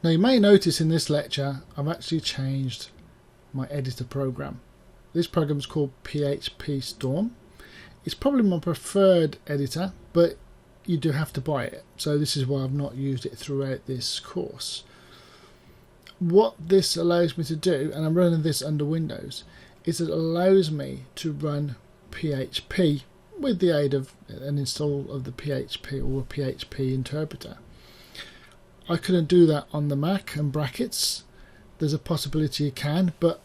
Now you may notice in this lecture I've actually changed my editor program. This program is called PHP Storm. It's probably my preferred editor, but you do have to buy it. So this is why I've not used it throughout this course. What this allows me to do, and I'm running this under Windows, is it allows me to run PHP with the aid of an install of the PHP or a PHP interpreter. I couldn't do that on the Mac and brackets. There's a possibility you can, but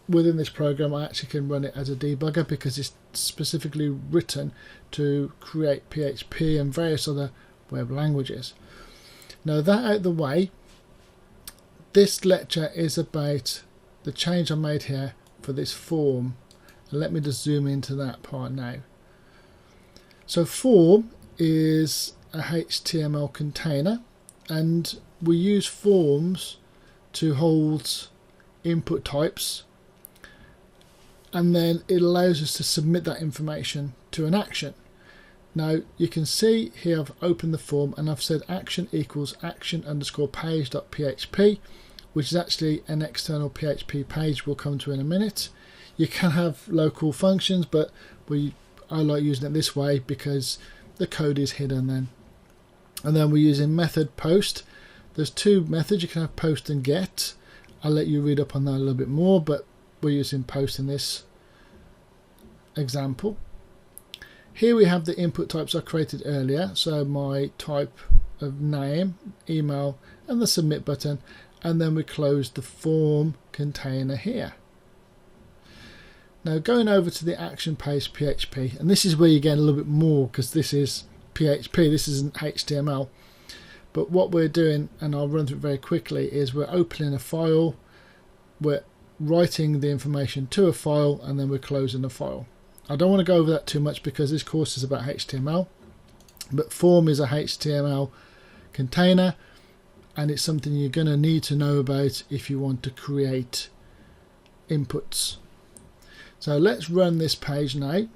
within this program I actually can run it as a debugger because it's specifically written to create PHP and various other web languages. Now that out of the way, this lecture is about the change I made here for this form, and let me just zoom into that part now. So form is a HTML container, and we use forms to hold input types, and then it allows us to submit that information to an action. Now you can see here I've opened the form and I've said action equals action underscore page.php, which is actually an external PHP page we'll come to in a minute. You can have local functions, but I like using it this way because the code is hidden then. And then we're using method post. There's two methods. You can have post and get. I'll let you read up on that a little bit more, but we're using post in this example. Here we have the input types I created earlier. So my type of name, email, and the submit button. And then we close the form container here. Now going over to the action page PHP, and this is where you get a little bit more because this is PHP, this isn't HTML. But what we're doing, and I'll run through it very quickly, is we're opening a file, we're writing the information to a file, and then we're closing the file. I don't want to go over that too much because this course is about HTML, but form is a HTML container, and it's something you're going to need to know about if you want to create inputs. So let's run this page now.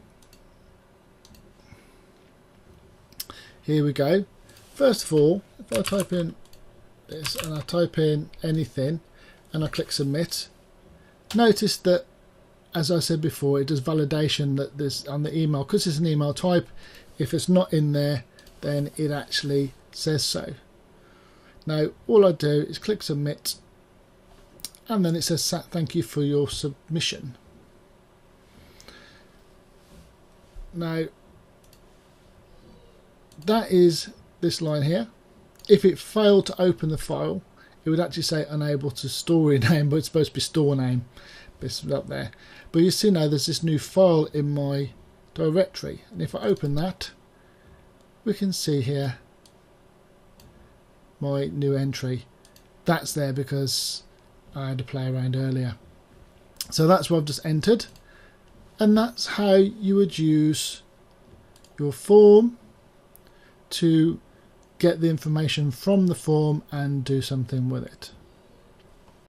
Here we go. First of all, if I type in this and I type in anything and I click submit, notice that, as I said before, it does validation that this on the email, because it's an email type, if it's not in there then it actually says so. Now all I do is click submit, and then it says thank you for your submission. Now that is this line here. If it failed to open the file, it would actually say unable to store your name, but it's supposed to be store name. It's up there. But you see now there's this new file in my directory, and if I open that, we can see here my new entry. That's there because I had to play around earlier. So that's what I've just entered, and that's how you would use your form to get the information from the form and do something with it.